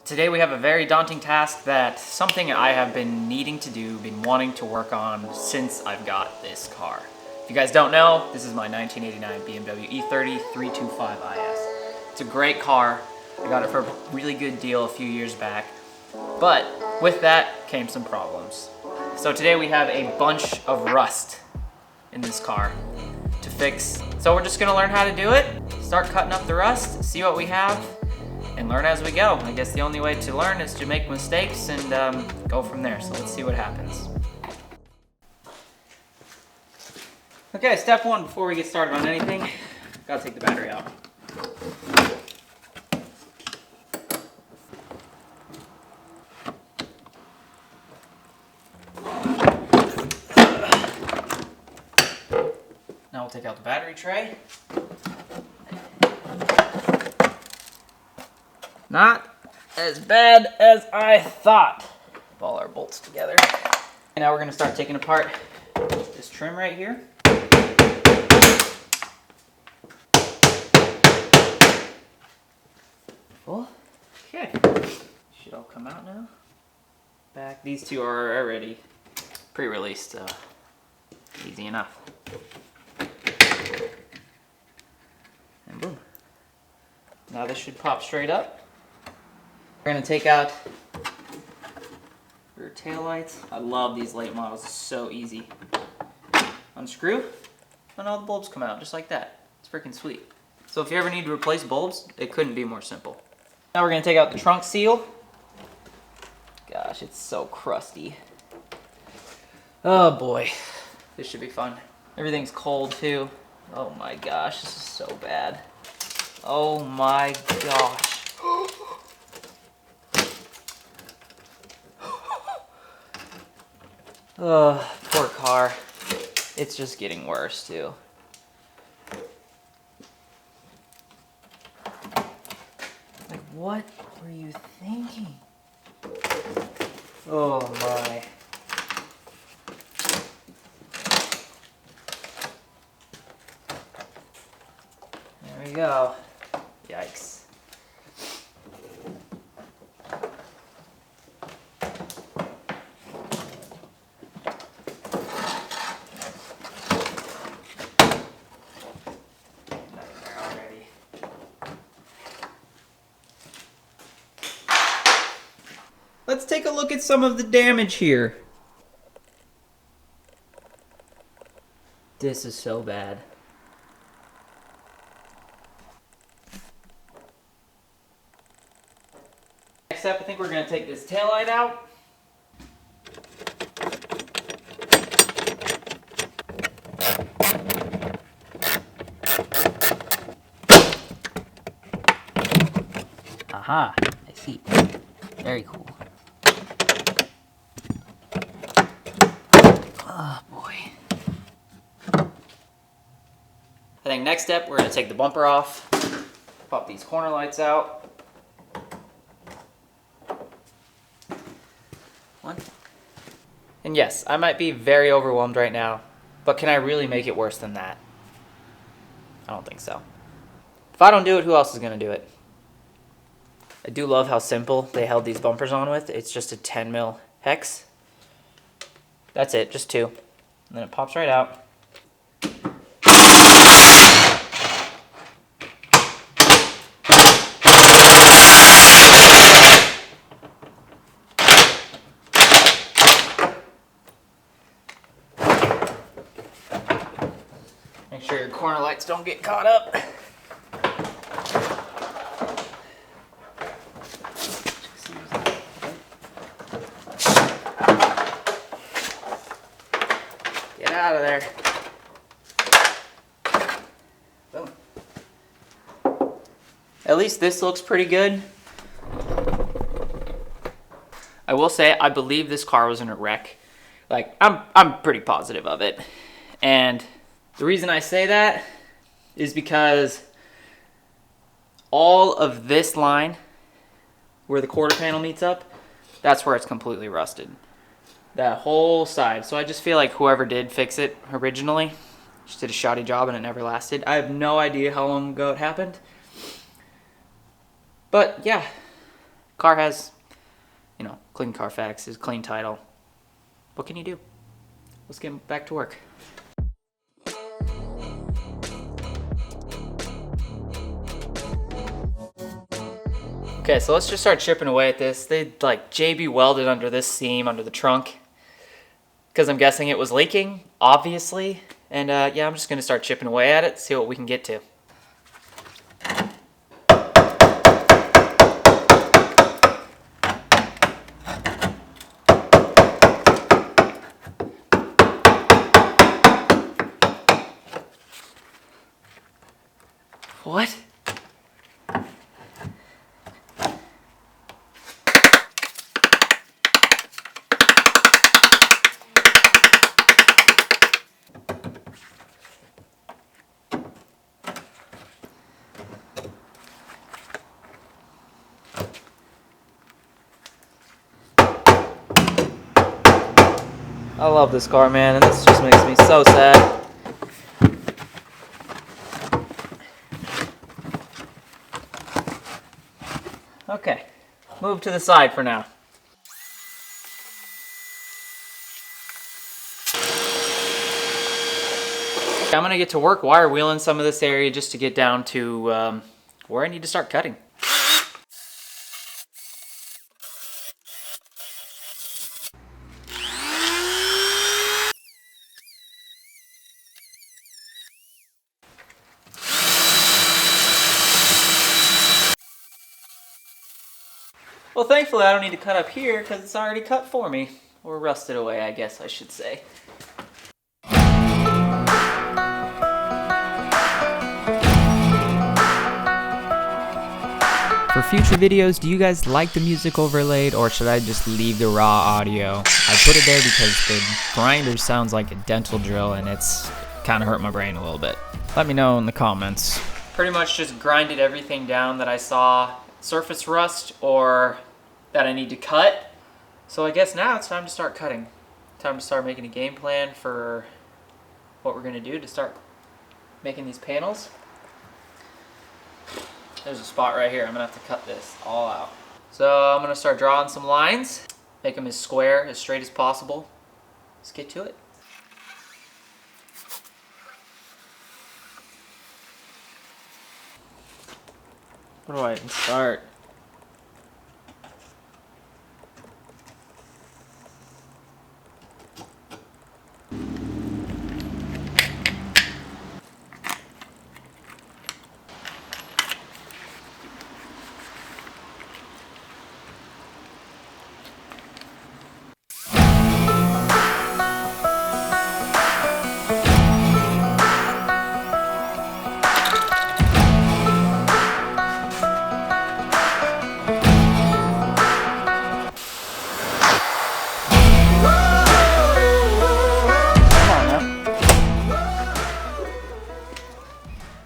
Today we have a very daunting task that's something I have been needing to do, been wanting to work on since I've got this car. If you guys don't know, this is my 1989 BMW E30 325IS. It's a great car. I got it for a really good deal a few years back. But with that came some problems. So today we have a bunch of rust in this car to fix. So we're just gonna learn how to do it, start cutting up the rust, see what we have, and learn as we go. I guess the only way to learn is to make mistakes and go from there. So let's see what happens. Okay, step one before we get started on anything, gotta take the battery out. Now we'll take out the battery tray. Not as bad as I thought. All our bolts together. And now we're gonna start taking apart this trim right here. Well, okay. Should all come out now. Back, these two are already pre-released, so easy enough. And boom. Now this should pop straight up. We're gonna take out your taillights. I love these late models, it's so easy. Unscrew, and all the bulbs come out just like that. It's freaking sweet. So if you ever need to replace bulbs, it couldn't be more simple. Now we're gonna take out the trunk seal. Gosh, it's so crusty. Oh boy, this should be fun. Everything's cold too. Oh my gosh, this is so bad. Oh my gosh. Oh, poor car. It's just getting worse too. Like, what were you thinking? Oh my. There we go. Yikes. Let's take a look at some of the damage here. This is so bad. Next up, I think we're going to take this taillight out. Aha, I see. Very cool. Oh boy. I think next step, we're going to take the bumper off, pop these corner lights out. One. And yes, I might be very overwhelmed right now, but can I really make it worse than that? I don't think so. If I don't do it, who else is going to do it? I do love how simple they held these bumpers on with. It's just a 10 mil hex. That's it, just two. And then it pops right out. Make sure your corner lights don't get caught up. Get out of there. Boom. At least this looks pretty good. I will say, I believe this car was in a wreck. Like, I'm pretty positive of it. And the reason I say that is because all of this line, where the quarter panel meets up, that's where it's completely rusted. That whole side. So I just feel like whoever did fix it originally just did a shoddy job and it never lasted. I have no idea how long ago it happened. But yeah, Car has, you know, clean Carfaxes, clean title. What can you do? Let's get back to work. Okay, so let's just start chipping away at this. They like JB welded under this seam, under the trunk, because I'm guessing it was leaking, obviously. And yeah, I'm just gonna start chipping away at it, see what we can get to. What? I love this car, man, and this just makes me so sad. Okay, move to the side for now. I'm gonna get to work wire wheeling some of this area just to get down to where I need to start cutting. Well, thankfully I don't need to cut up here because it's already cut for me. Or rusted away, I guess I should say. For future videos, do you guys like the music overlaid, or should I just leave the raw audio? I put it there because the grinder sounds like a dental drill and it's kind of hurt my brain a little bit. Let me know in the comments. Pretty much just grinded everything down that I saw surface rust or that I need to cut. So I guess now it's time to start cutting. Time to start making a game plan for what we're gonna do to start making these panels. There's a spot right here. I'm gonna have to cut this all out. So I'm gonna start drawing some lines, make them as square, as straight as possible. Let's get to it. Where do I even start?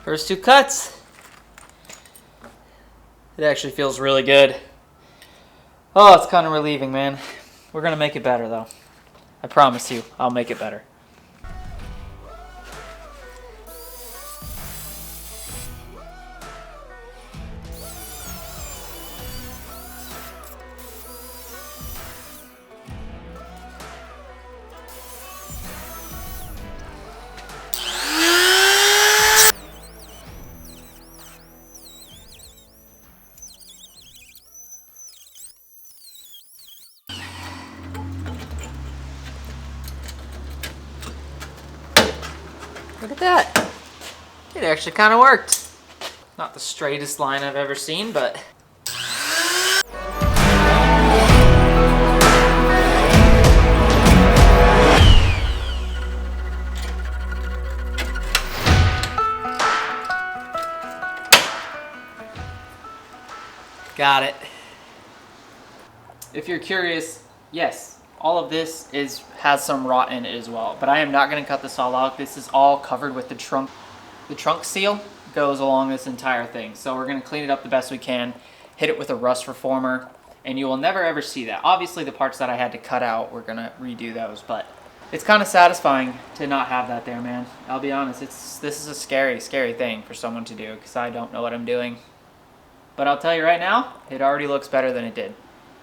First two cuts. It actually feels really good. Oh, it's kind of relieving, man. We're gonna make it better though. I promise you, I'll make it better. Look at that. It actually kind of worked. Not the straightest line I've ever seen, but... Got it. If you're curious, yes. All of this has some rot in it as well, but I am not going to cut this all out. This is all covered with the trunk. The trunk seal goes along this entire thing, so we're going to clean it up the best we can, hit it with a rust reformer, and you will never ever see that. Obviously the parts that I had to cut out, we're going to redo those, but it's kind of satisfying to not have that there, man. I'll be honest, this is a scary, scary thing for someone to do because I don't know what I'm doing. But I'll tell you right now, it already looks better than it did.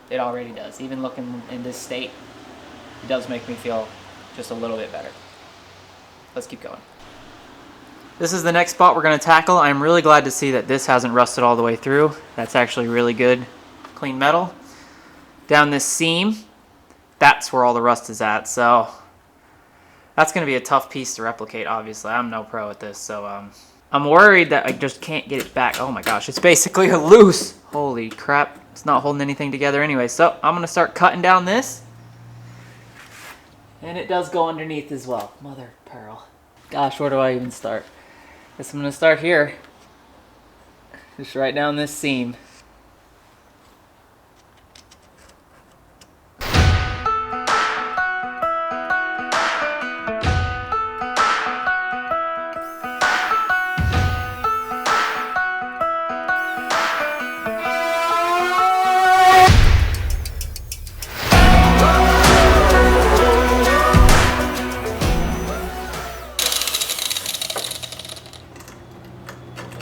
It already does. Even looking in this state, it does make me feel just a little bit better. Let's keep going. This is the next spot we're going to tackle. I'm really glad to see that this hasn't rusted all the way through. That's actually really good, clean metal. Down this seam, that's where all the rust is at. So that's going to be a tough piece to replicate, obviously. I'm no pro at this, so I'm worried that I just can't get it back. Oh my gosh, it's basically loose. Holy crap, it's not holding anything together anyway. So I'm going to start cutting down this. And it does go underneath as well. Mother pearl. Gosh, where do I even start? Guess I'm going to start here. Just right down this seam.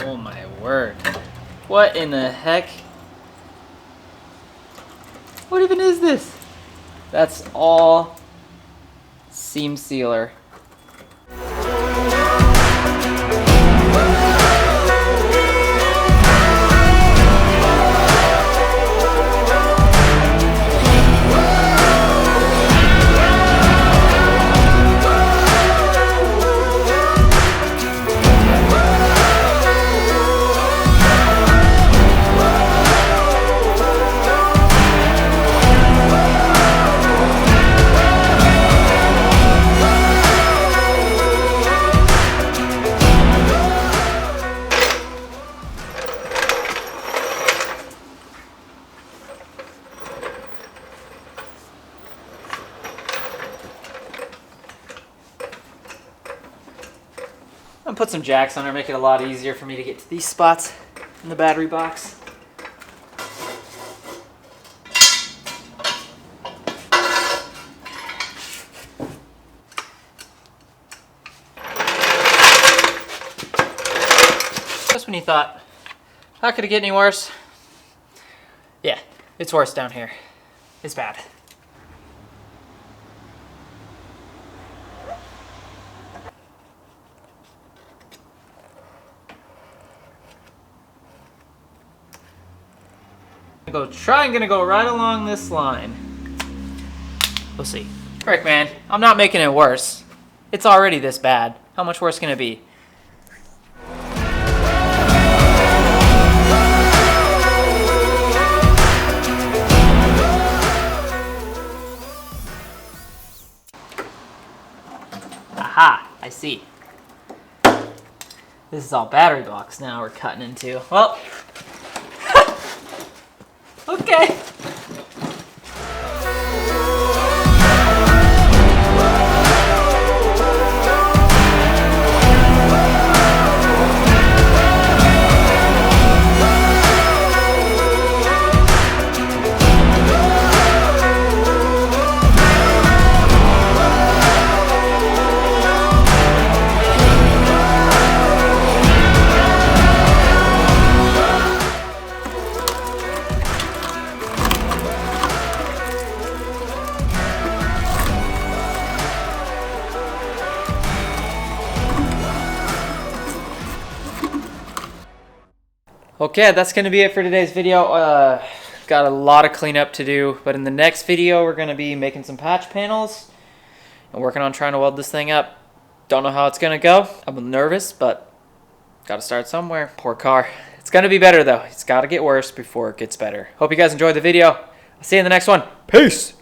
Oh my word. What in the heck? What even is this? That's all seam sealer. I'm gonna put some jacks on there, make it a lot easier for me to get to these spots in the battery box. Just when you thought, how could it get any worse? Yeah, it's worse down here. It's bad. I'm gonna go right along this line. We'll see. Frick, man, I'm not making it worse. It's already this bad. How much worse can it be? Aha, I see. This is all battery box now we're cutting into. Well, okay. Okay, that's going to be it for today's video. Got a lot of cleanup to do, but in the next video we're going to be making some patch panels and working on trying to weld this thing up. Don't know how it's going to go. I'm nervous, but got to start somewhere. Poor car. It's going to be better though. It's got to get worse before it gets better. Hope you guys enjoyed the video. I'll see you in the next one. Peace!